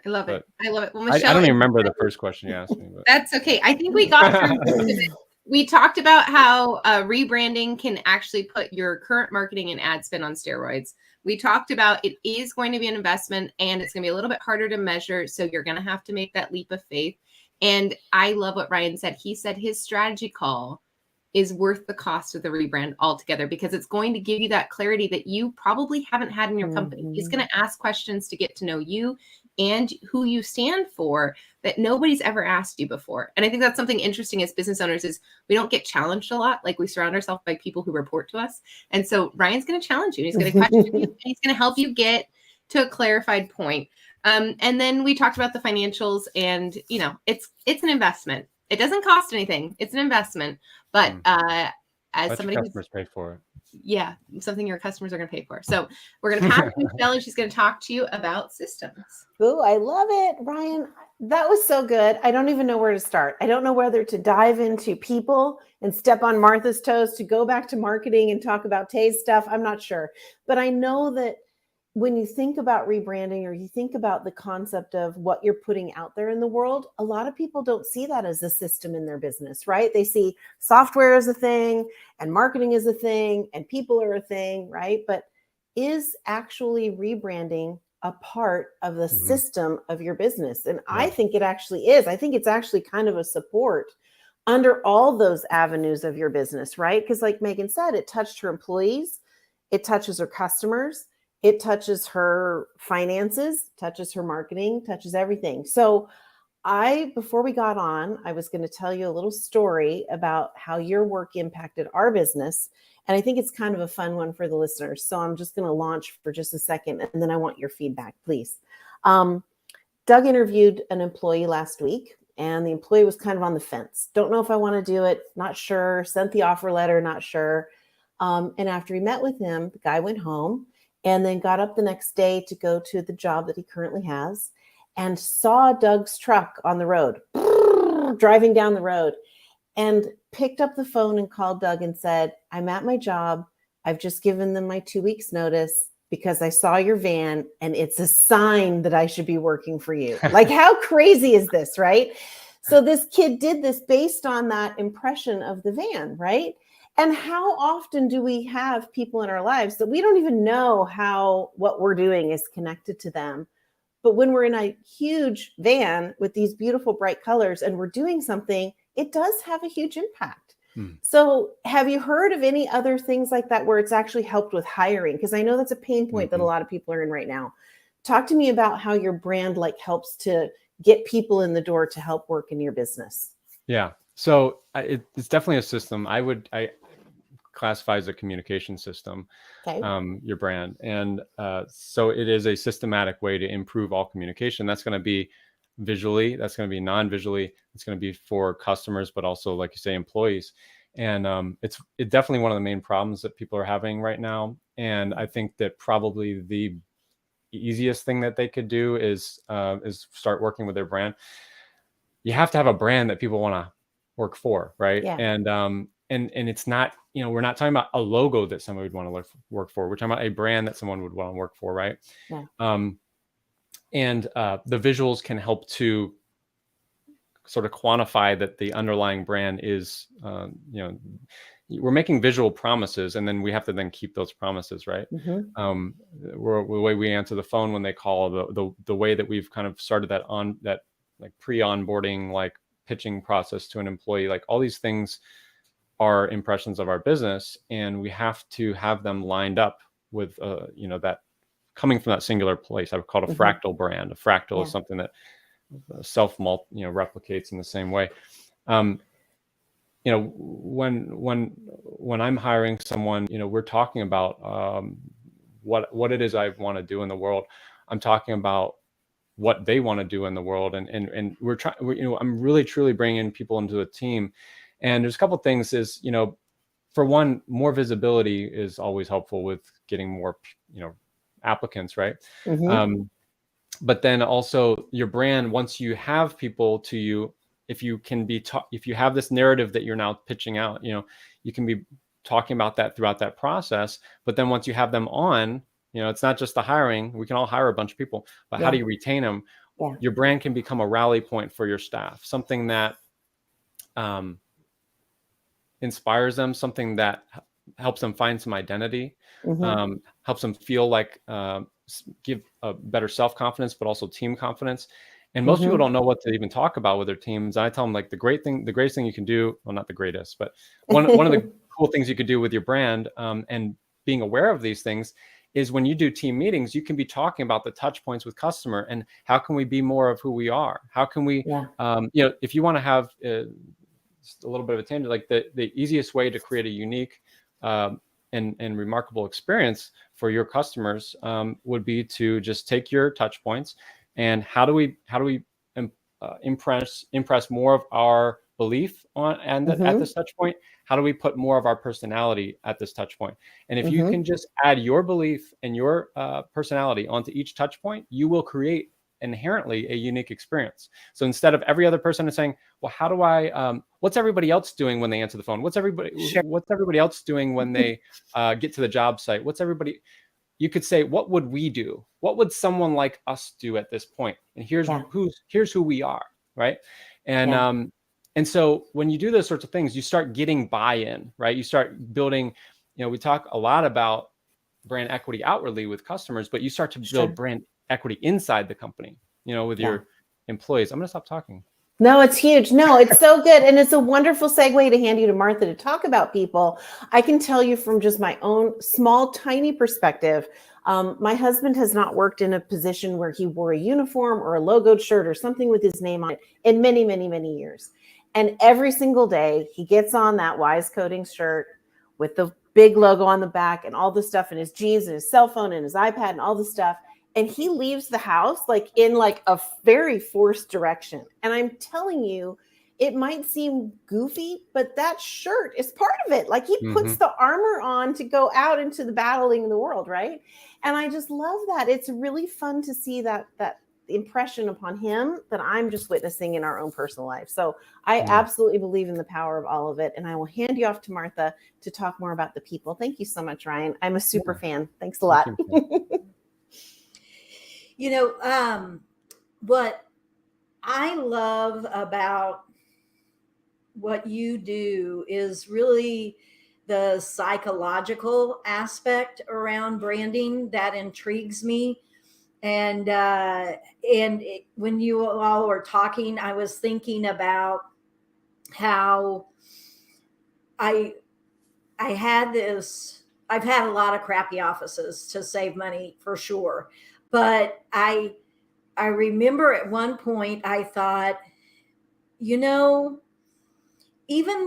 I love it. Well, Michelle, I don't even remember the first question you asked me. But. That's okay. I think we got through most of it. We talked about how rebranding can actually put your current marketing and ad spend on steroids. We talked about it is going to be an investment, and it's going to be a little bit harder to measure. So you're going to have to make that leap of faith. And I love what Ryan said. He said his strategy call is worth the cost of the rebrand altogether, because it's going to give you that clarity that you probably haven't had in your company. He's going to ask questions to get to know you and who you stand for that nobody's ever asked you before. And I think that's something interesting as business owners is we don't get challenged a lot. Like we surround ourselves by people who report to us. And so Ryan's going to challenge you. He's going to question you. And he's going to help you get to a clarified point. And then we talked about the financials, and it's an investment. It doesn't cost anything. It's an investment. But as somebody customers pay for it. yeah, something your customers are going to pay for. So we're going to pass to Michelle, and she's going to talk to you about systems. Ooh, I love it, Ryan. That was so good. I don't even know where to start. I don't know whether to dive into people and step on Martha's toes, to go back to marketing and talk about Tay's stuff. I'm not sure. But I know that when you think about rebranding, or you think about the concept of what you're putting out there in the world, a lot of people don't see that as a system in their business, right? They see software as a thing, and marketing is a thing, and people are a thing, right? But is actually rebranding a part of the system of your business? And I think it actually is. I think it's actually kind of a support under all those avenues of your business, right? Because like Megan said, it touched her employees, it touches her customers, it touches her finances, touches her marketing, touches everything. So before we got on, I was going to tell you a little story about how your work impacted our business. And I think it's kind of a fun one for the listeners. So I'm just going to launch for just a second, and then I want your feedback, please. Doug interviewed an employee last week, and the employee was kind of on the fence. Don't know if I want to do it, not sure, sent the offer letter, not sure. And after he met with him, the guy went home and then got up the next day to go to the job that he currently has, and saw Doug's truck on the road, driving down the road, and picked up the phone and called Doug and said, I'm at my job. I've just given them my 2 weeks notice because I saw your van, and it's a sign that I should be working for you. Like, how crazy is this, right? So this kid did this based on that impression of the van, right? And how often do we have people in our lives that we don't even know how what we're doing is connected to them? But when we're in a huge van with these beautiful bright colors and we're doing something, it does have a huge impact. So have you heard of any other things like that where it's actually helped with hiring? Because I know that's a pain point that a lot of people are in right now. Talk to me about how your brand like helps to get people in the door to help work in your business. Yeah. So it's definitely a system. I classify as a communication system, Okay. your brand. And so it is a systematic way to improve all communication. That's going to be visually, that's going to be non-visually, it's going to be for customers, but also, like you say, employees. And it's definitely one of the main problems that people are having right now. And I think that probably the easiest thing that they could do is start working with their brand. You have to have a brand that people want to work for, right? Yeah. And it's not, we're not talking about a logo that someone would want to work for. We're talking about a brand that someone would want to work for, right? Yeah. And the visuals can help to sort of quantify that the underlying brand is, we're making visual promises, and then we have to then keep those promises, right? The way we answer the phone when they call, the way that we've kind of started that like pre-onboarding, like pitching process to an employee, like all these things are impressions of our business, and we have to have them lined up with, that coming from that singular place. I would call it a fractal brand. A fractal is something that replicates in the same way. When I'm hiring someone, we're talking about what it is I want to do in the world. I'm talking about what they want to do in the world, and we're trying. I'm really truly bringing people into a team, and there's a couple of things. Is for one, more visibility is always helpful with getting more applicants, right? But then also your brand, once you have people to you, if you can if you have this narrative that you're now pitching out, you can be talking about that throughout that process. But then once you have them on, it's not just the hiring. We can all hire a bunch of people, but how do you retain them? Your brand can become a rally point for your staff, something that inspires them, something that helps them find some identity, helps them feel like, give a better self-confidence, but also team confidence. And most people don't know what to even talk about with their teams. I tell them, like, the greatest thing you can do, well, not the greatest, but one of the cool things you could do with your brand, and being aware of these things, is when you do team meetings, you can be talking about the touch points with customer and how can we be more of who we are? How can we, if you want to have just a little bit of a tangent, like the easiest way to create a unique and remarkable experience for your customers would be to just take your touch points and how do we impress more of our belief on and at this touch point? How do we put more of our personality at this touch point? And if you can just add your belief and your personality onto each touch point, you will create inherently a unique experience. So instead of every other person is saying, well, how do I, what's everybody else doing when they answer the phone? What's everybody else doing when they get to the job site? You could say, what would we do? What would someone like us do at this point? And here's who we are, right? And so when you do those sorts of things, you start getting buy-in, right? You start building, we talk a lot about brand equity outwardly with customers, but you start to build brand equity inside the company, with your employees. I'm going to stop talking. No, it's huge. No, it's so good. And it's a wonderful segue to hand you to Martha to talk about people. I can tell you from just my own small, tiny perspective, my husband has not worked in a position where he wore a uniform or a logoed shirt or something with his name on it in many, many, many years. And every single day he gets on that Wise Coding shirt with the big logo on the back and all the stuff in his jeans and his cell phone and his iPad and all the stuff. And he leaves the house in a very forced direction. And I'm telling you, it might seem goofy, but that shirt is part of it. Like he puts the armor on to go out into the battling in the world, right? And I just love that. It's really fun to see that impression upon him that I'm just witnessing in our own personal life. So I absolutely believe in the power of all of it. And I will hand you off to Martha to talk more about the people. Thank you so much, Ryan. I'm a super fan. Thanks a lot. What I love about what you do is really the psychological aspect around branding that intrigues me. And when you all were talking, I was thinking about how I've had a lot of crappy offices to save money for sure. But I remember at one point I thought, even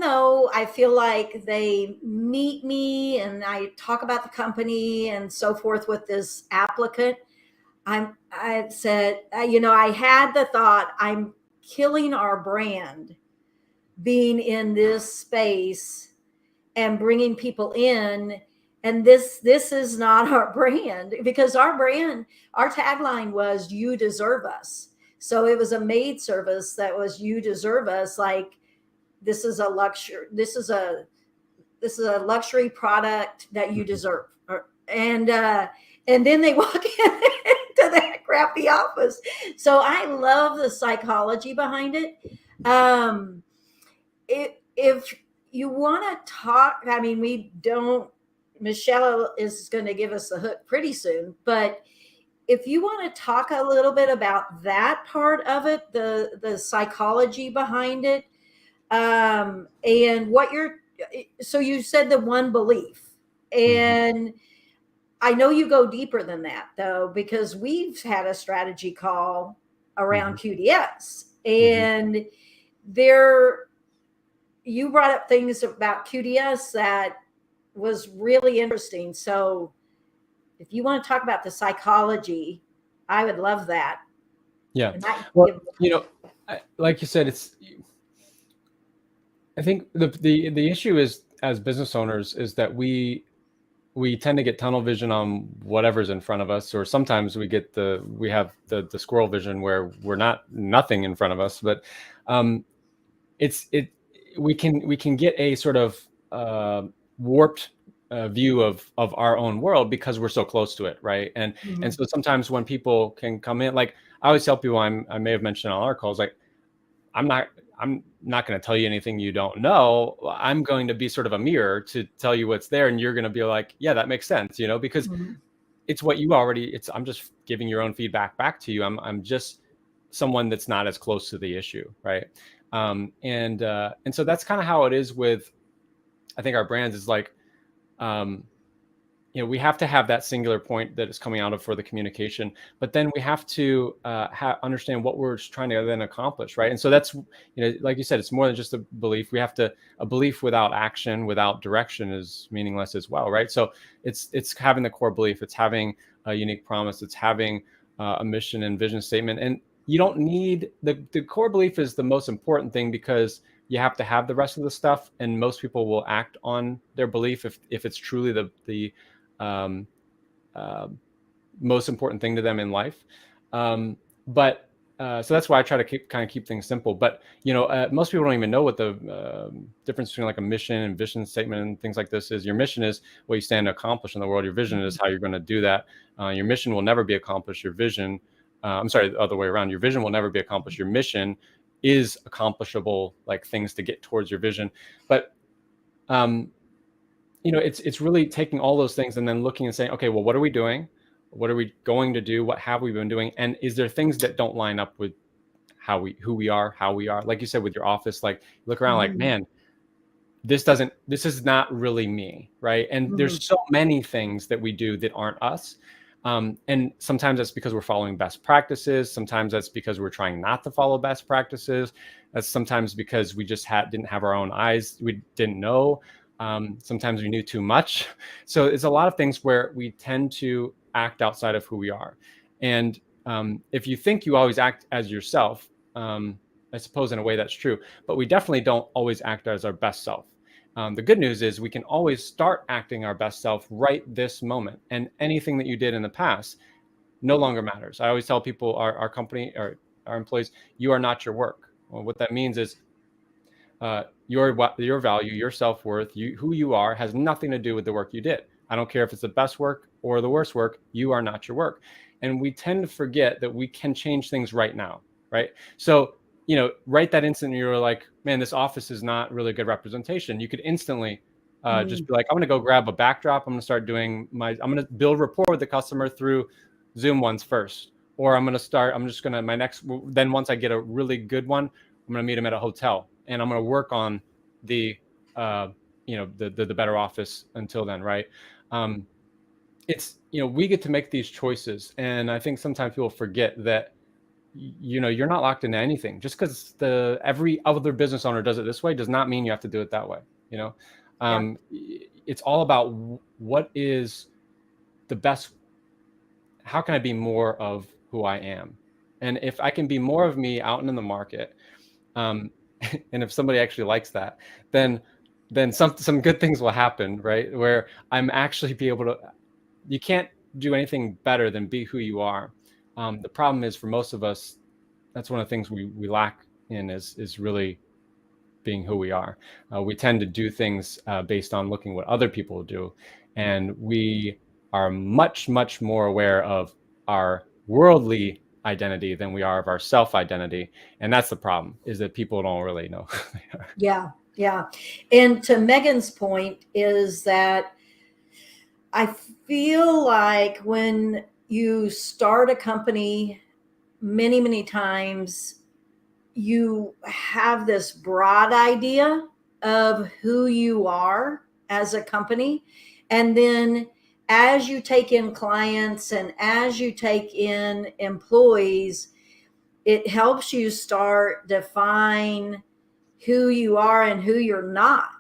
though I feel like they meet me and I talk about the company and so forth with this applicant, I said, I had the thought, I'm killing our brand being in this space and bringing people in. And this is not our brand, because our tagline was "You deserve us." So it was a maid service that was "You deserve us." Like this is a luxury product that you deserve. And then they walk into that crappy office. So I love the psychology behind it. If you want to talk, Michelle is going to give us the hook pretty soon, but if you want to talk a little bit about that part of it, the psychology behind it, and so you said the one belief, and I know you go deeper than that though, because we've had a strategy call around QDS, and you brought up things about QDS that was really interesting. So if you want to talk about the psychology, I would love that. Yeah. Well, like you said, I think the issue is, as business owners, is that we tend to get tunnel vision on whatever's in front of us, or sometimes we have the squirrel vision where we're nothing in front of us. But we can get a sort of warped view of our own world because we're so close to it, right? And so sometimes when people can come in, like I always tell people, I may have mentioned on our calls, like I'm not going to tell you anything you don't know. I'm going to be sort of a mirror to tell you what's there, and you're going to be like, yeah, that makes sense, because it's what you I'm just giving your own feedback back to you. I'm just someone that's not as close to the issue, right? And so that's kind of how it is with, I think, our brands is like, we have to have that singular point that is coming out of for the communication, but then we have to understand what we're trying to then accomplish, right? And so that's, like you said, it's more than just a belief. A belief without action, without direction is meaningless as well, right? So it's having the core belief, it's having a unique promise, it's having a mission and vision statement. And you don't need the core belief is the most important thing, because you have to have the rest of the stuff, and most people will act on their belief if it's truly the um, uh, most important thing to them in life. But so that's why I try to keep things simple. But most people don't even know what the difference between like a mission and vision statement and things like this is. Your mission is what you stand to accomplish in the world. Your vision is how you're going to do that. Your mission will never be accomplished. Your vision, I'm sorry, the other way around. Your vision will never be accomplished. Your mission is accomplishable, like things to get towards your vision. But it's really taking all those things and then looking and saying, okay, well, what are we doing? What are we going to do? What have we been doing? And is there things that don't line up with who we are, how we are? Like you said, with your office, like look around, like, man, this is not really me, right? And there's so many things that we do that aren't us. And sometimes that's because we're following best practices. Sometimes that's because we're trying not to follow best practices. That's sometimes because we just didn't have our own eyes. We didn't know. Sometimes we knew too much. So it's a lot of things where we tend to act outside of who we are. And if you think you always act as yourself, I suppose in a way that's true, but we definitely don't always act as our best self. The good news is we can always start acting our best self right this moment. And anything that you did in the past no longer matters. I always tell people, our company, or our employees, you are not your work. Well, what that means is your value, your self-worth, who you are has nothing to do with the work you did. I don't care if it's the best work or the worst work, you are not your work. And we tend to forget that we can change things right now, right? So, right that instant you're like, man, this office is not really a good representation. You could instantly just be like, I'm going to go grab a backdrop. I'm going to start doing I'm going to build rapport with the customer through Zoom ones first. Or then once I get a really good one, I'm going to meet them at a hotel and I'm going to work on the better office until then. Right. It's, we get to make these choices. And I think sometimes people forget that, you're not locked into anything. Just because every other business owner does it this way does not mean you have to do it that way. It's all about what is the best. How can I be more of who I am? And if I can be more of me out in the market, and if somebody actually likes that, then some good things will happen, right? Where I'm actually be able to. You can't do anything better than be who you are. The problem is, for most of us, that's one of the things we lack in is really being who we are. We tend to do things based on looking what other people do, and we are much, much more aware of our worldly identity than we are of our self-identity. And that's the problem, is that people don't really know who they are. Yeah. And to Megan's point is that I feel like when you start a company, many, many times you have this broad idea of who you are as a company. And then as you take in clients and as you take in employees, it helps you start define who you are and who you're not.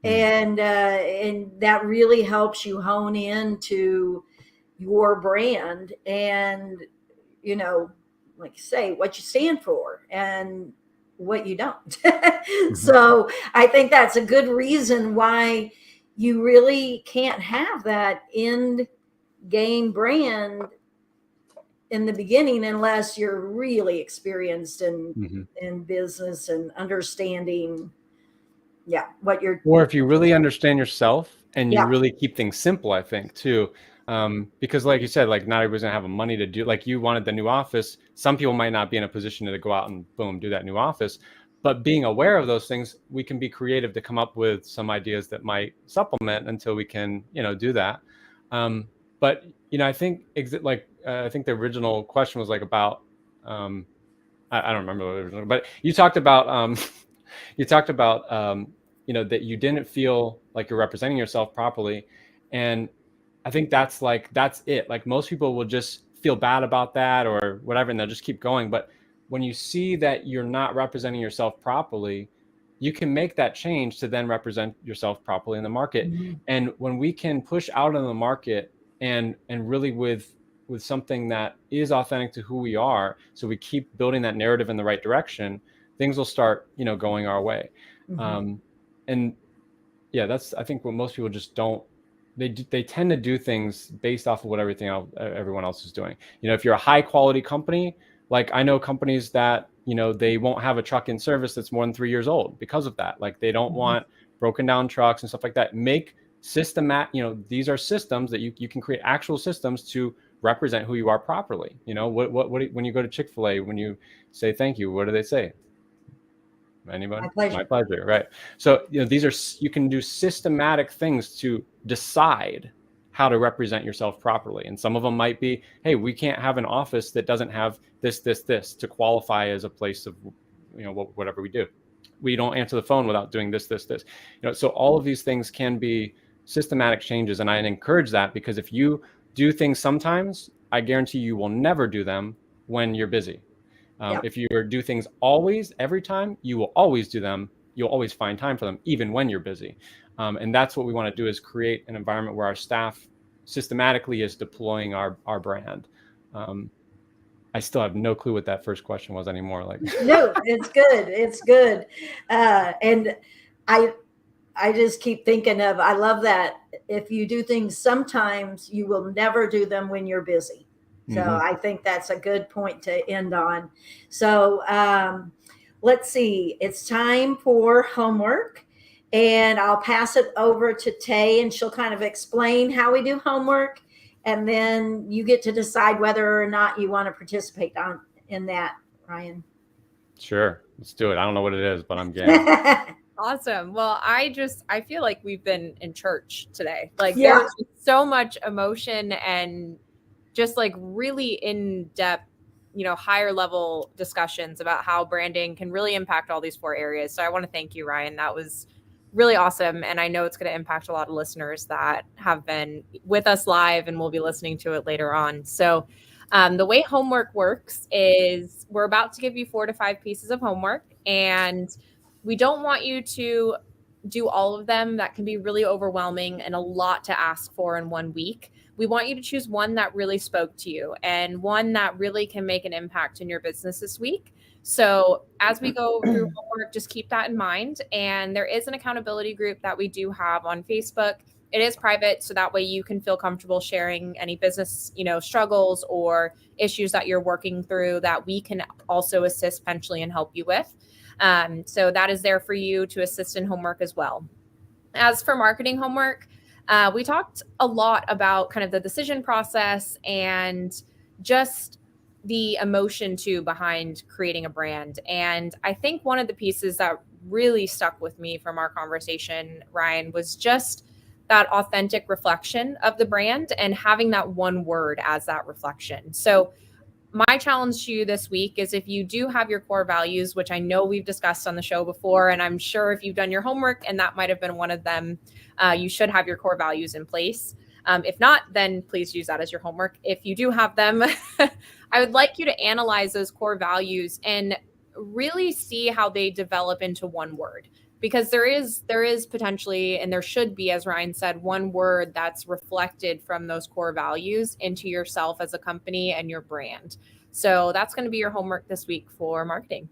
And that really helps you hone into your brand and, like you say, what you stand for and what you don't. So I think that's a good reason why you really can't have that end game brand in the beginning unless you're really experienced in business and understanding what you're. Or if you really understand yourself and you really keep things simple, I think too. Because like you said, like not everybody's gonna have the money to do, like you wanted the new office. Some people might not be in a position to go out and boom, do that new office. But being aware of those things, we can be creative to come up with some ideas that might supplement until we can, do that. But I think I think the original question was like about I don't remember what it was, but you talked about that you didn't feel like you're representing yourself properly. And I think that's it. Like most people will just feel bad about that or whatever, and they'll just keep going. But when you see that you're not representing yourself properly, you can make that change to then represent yourself properly in the market. And when we can push out in the market and really with something that is authentic to who we are, so we keep building that narrative in the right direction, things will start, going our way. Mhm. And yeah, that's, I think what most people just don't, they tend to do things based off of what everyone else is doing. If you're a high quality company, like I know companies that, they won't have a truck in service that's more than 3 years old because of that. Like they don't Mhm. want broken down trucks and stuff like that. Make these are systems that you can create actual systems to represent who you are properly. What when you go to Chick-fil-A, when you say thank you, what do they say? Anybody? My pleasure. My pleasure. Right. So, you can do systematic things to decide how to represent yourself properly. And some of them might be, hey, we can't have an office that doesn't have this to qualify as a place of, whatever we do. We don't answer the phone without doing this. So all of these things can be systematic changes. And I encourage that, because if you do things sometimes, I guarantee you will never do them when you're busy. Yeah. If you do things always, every time, you will always do them. You'll always find time for them, even when you're busy. And that's what we want to do, is create an environment where our staff systematically is deploying our brand. I still have no clue what that first question was anymore. Like, No, it's good. It's good. And I just keep thinking of, I love that if you do things sometimes, you will never do them when you're busy. So I think that's a good point to end on. So let's see, it's time for homework. And I'll pass it over to Tay, and she'll kind of explain how we do homework. And then you get to decide whether or not you want to participate in that, Ryan. Sure, let's do it. I don't know what it is, but I'm game. Awesome. Well, I feel like we've been in church today. Like Yeah. there's so much emotion and just like really in-depth, higher level discussions about how branding can really impact all these 4 areas. So I want to thank you, Ryan. That was really awesome. And I know it's going to impact a lot of listeners that have been with us live and will be listening to it later on. So the way homework works is we're about to give you 4 to 5 pieces of homework, and we don't want you to do all of them. That can be really overwhelming and a lot to ask for in 1 week. We want you to choose one that really spoke to you and one that really can make an impact in your business this week. So as we go through homework, just keep that in mind. And there is an accountability group that we do have on Facebook. It is private, so that way you can feel comfortable sharing any business, struggles or issues that you're working through that we can also assist potentially and help you with. So that is there for you to assist in homework as well. As for marketing homework, we talked a lot about kind of the decision process and just the emotion too behind creating a brand. And I think one of the pieces that really stuck with me from our conversation, Ryan, was just that authentic reflection of the brand and having that one word as that reflection. So my challenge to you this week is, if you do have your core values, which I know we've discussed on the show before, and I'm sure if you've done your homework and that might have been one of them, you should have your core values in place. If not, then please use that as your homework. If you do have them, I would like you to analyze those core values and really see how they develop into one word. Because there is potentially, and there should be, as Ryan said, one word that's reflected from those core values into yourself as a company and your brand. So that's going to be your homework this week for marketing.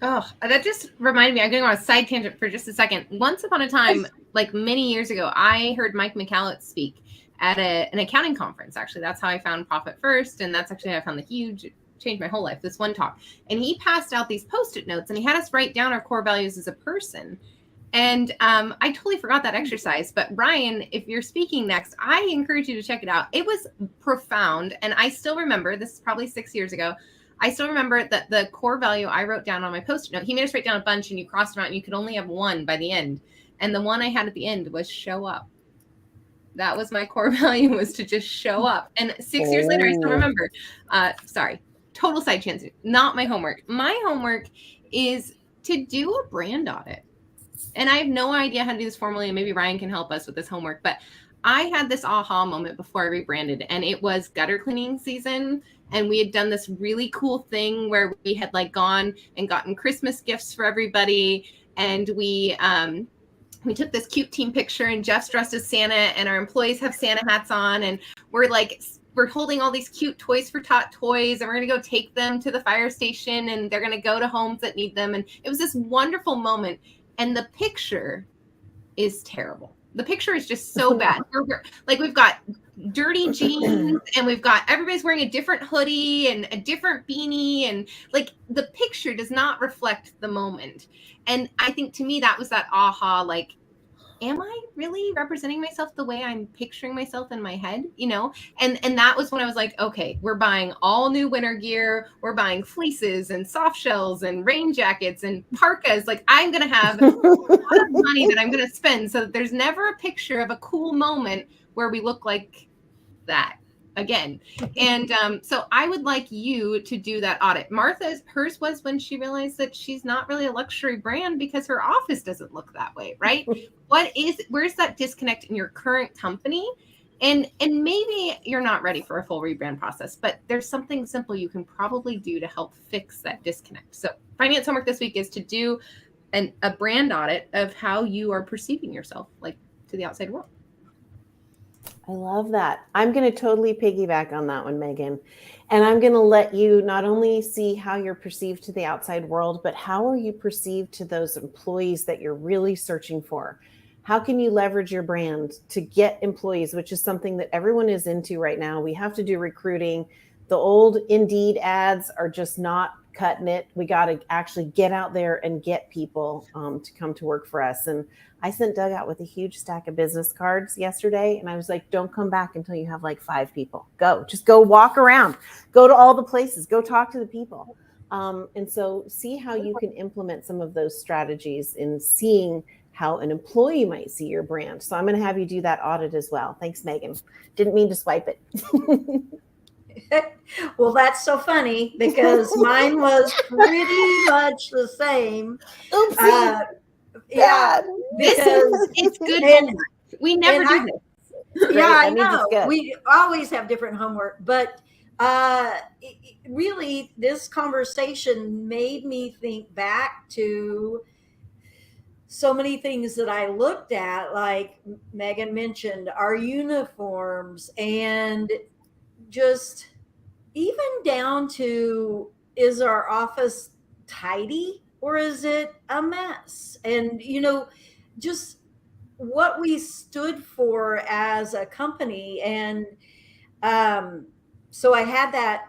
Oh, that just reminded me. I'm going on a side tangent for just a second. Once upon a time, like many years ago, I heard Mike McCallett speak at an accounting conference. Actually, that's how I found Profit First. And that's actually how I found changed my whole life, this one talk. And he passed out these Post-it notes, and he had us write down our core values as a person. And I totally forgot that exercise. But Ryan, if you're speaking next, I encourage you to check it out. It was profound. And I still remember, this is probably 6 years ago, I still remember that the core value I wrote down on my Post-it note, he made us write down a bunch and you crossed them out and you could only have one by the end. And the one I had at the end was show up. That was my core value, was to just show up. And 6 years later, I still remember. Sorry. Total side chance, not my homework. My homework is to do a brand audit. And I have no idea how to do this formally, and maybe Ryan can help us with this homework. But I had this aha moment before I rebranded, and it was gutter cleaning season. And we had done this really cool thing where we had like gone and gotten Christmas gifts for everybody. And we took this cute team picture, and Jeff's dressed as Santa and our employees have Santa hats on. And we're like we're holding all these cute Toys for Tot toys, and we're going to go take them to the fire station, and they're going to go to homes that need them. And it was this wonderful moment. And the picture is terrible. The picture is just so bad. Like, we've got dirty jeans, and we've got everybody's wearing a different hoodie and a different beanie, and like the picture does not reflect the moment. And I think to me that was that aha, like, am I really representing myself the way I'm picturing myself in my head? You know? And that was when I was like, okay, we're buying all new winter gear. We're buying fleeces and soft shells and rain jackets and parkas. Like, I'm going to have a lot of money that I'm going to spend so that there's never a picture of a cool moment where we look like that again. And so I would like you to do that audit. Hers was when she realized that she's not really a luxury brand because her office doesn't look that way, right? Where's that disconnect in your current company? And maybe you're not ready for a full rebrand process, but there's something simple you can probably do to help fix that disconnect. So finance homework this week is to do a brand audit of how you are perceiving yourself, like, to the outside world. I love that. I'm going to totally piggyback on that one, Megan. And I'm going to let you not only see how you're perceived to the outside world, but how are you perceived to those employees that you're really searching for? How can you leverage your brand to get employees, which is something that everyone is into right now? We have to do recruiting. The old Indeed ads are just not cutting it. We got to actually get out there and get people to come to work for us. And I sent Doug out with a huge stack of business cards yesterday. And I was like, don't come back until you have like 5 people. Just go walk around, go to all the places, go talk to the people. And so see how you can implement some of those strategies in seeing how an employee might see your brand. So I'm going to have you do that audit as well. Thanks, Megan. Didn't mean to swipe it. Well, that's so funny because mine was pretty much the same. Oopsie. Yeah, because it's good. We never do this. Yeah, Right? I know. We always have different homework, but really, this conversation made me think back to so many things that I looked at, like Megan mentioned, our uniforms, and just even down to, is our office tidy or is it a mess? And, just what we stood for as a company. And so I had that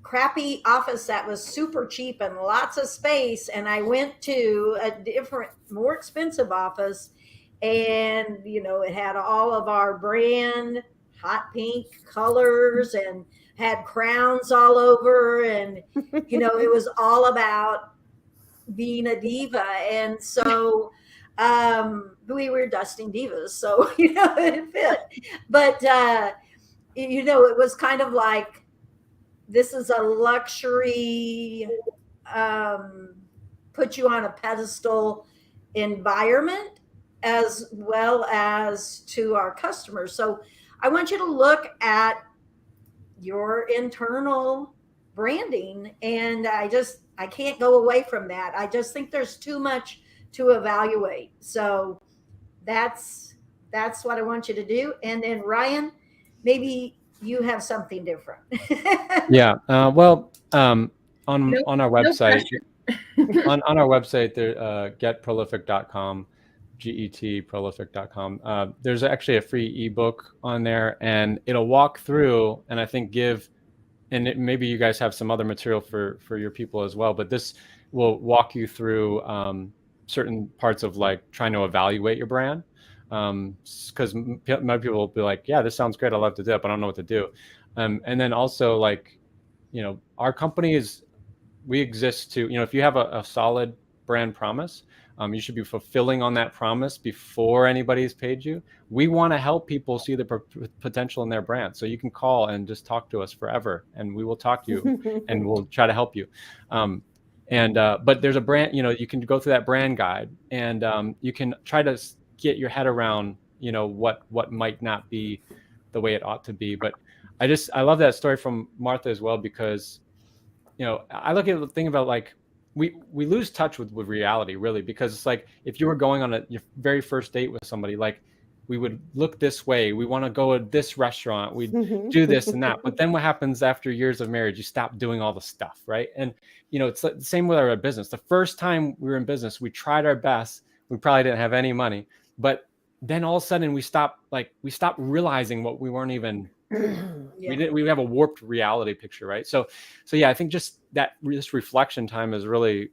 crappy office that was super cheap and lots of space. And I went to a different, more expensive office, and, it had all of our brand hot pink colors and had crowns all over. And, it was all about being a diva. And so we were dusting divas. So, it fit. But, it was kind of like, this is a luxury, put you on a pedestal environment, as well as to our customers. So I want you to look at your internal branding, and I can't go away from that. I just think there's too much to evaluate. So that's what I want you to do. And then Ryan, maybe you have something different. Yeah. Well, on our website, on our website, there, getprolific.com, getprolific.com. There's actually a free ebook on there, and it'll walk through, and I think maybe you guys have some other material for your people as well, but this will walk you through certain parts of like trying to evaluate your brand. Because many people will be like, yeah, this sounds great, I'd love to do it, but I don't know what to do. And then also, like, our company we exist to, if you have a solid brand promise, you should be fulfilling on that promise before anybody's paid you. We want to help people see the potential in their brand. So you can call and just talk to us forever, and we will talk to you and we'll try to help you. But there's a brand, you can go through that brand guide, and you can try to get your head around, what might not be the way it ought to be. But I love that story from Martha as well, because, I look at the thing about, like, we lose touch with reality, really, because it's like, if you were going on your very first date with somebody, like, we would look this way. We want to go to this restaurant. We Mhm. do this and that. But then what happens after years of marriage? You stop doing all the stuff, right? And it's the same with our business. The first time we were in business, we tried our best. We probably didn't have any money, but then all of a sudden we stopped realizing what we weren't even. Yeah. We have a warped reality picture, right? So yeah, I think just this reflection time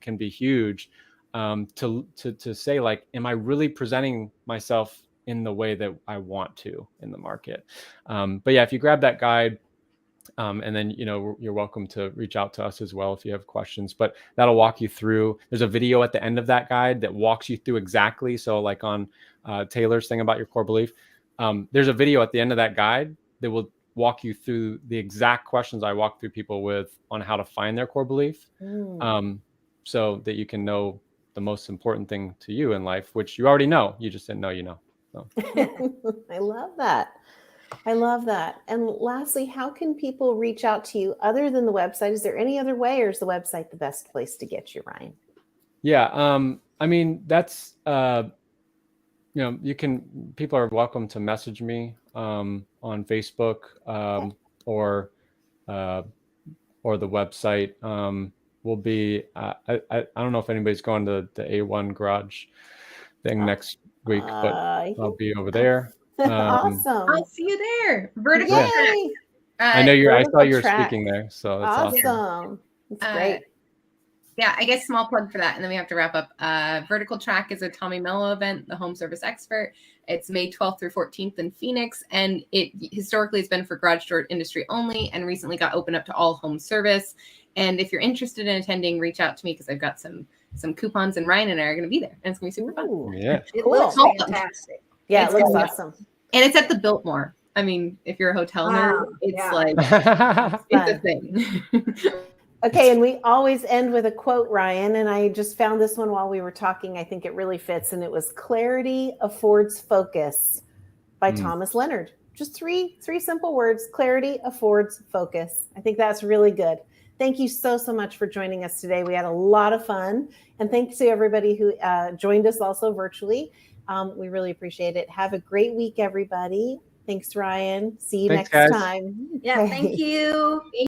can be huge, to say, like, am I really presenting myself in the way that I want to in the market? But yeah, if you grab that guide, and then, you're welcome to reach out to us as well if you have questions, but that'll walk you through. There's a video at the end of that guide that walks you through exactly. So like on Taylor's thing about your core belief, there's a video at the end of that guide that will walk you through the exact questions I walk through people with on how to find their core belief, so that you can know the most important thing to you in life, which you already know. You just didn't know, So. I love that. I love that. And lastly, how can people reach out to you other than the website? Is there any other way, or is the website the best place to get you, Ryan? Yeah. I mean, that's, people are welcome to message me on Facebook, or the website will be, I don't know if anybody's going to the A1 garage thing next week, but I'll be over there. Awesome. I'll see you there. Vertical Yay. track. I know I saw you were Vertical track. speaking there, so that's awesome. Awesome. That's great. Yeah, I guess small plug for that, and then we have to wrap up. Vertical Track is a Tommy Mello event, the home service expert. It's May 12th through 14th in Phoenix, and it historically has been for garage door industry only, and recently got opened up to all home service. And if you're interested in attending, reach out to me, because I've got some coupons, and Ryan and I are going to be there, and it's going to be super fun. Ooh. Yeah. It Cool. looks fantastic. Yeah, It's it looks cool. awesome. And it's at the Biltmore. I mean, if you're a hotel nerd, it's yeah. like it's a thing. Okay, and we always end with a quote, Ryan, and I just found this one while we were talking. I think it really fits, and it was "Clarity affords focus" by Thomas Leonard. Just three simple words: clarity affords focus. I think that's really good. Thank you so much for joining us today. We had a lot of fun, and thanks to everybody who joined us also virtually. We really appreciate it. Have a great week, everybody. Thanks, Ryan. See you next guys. time. Yeah, thank you.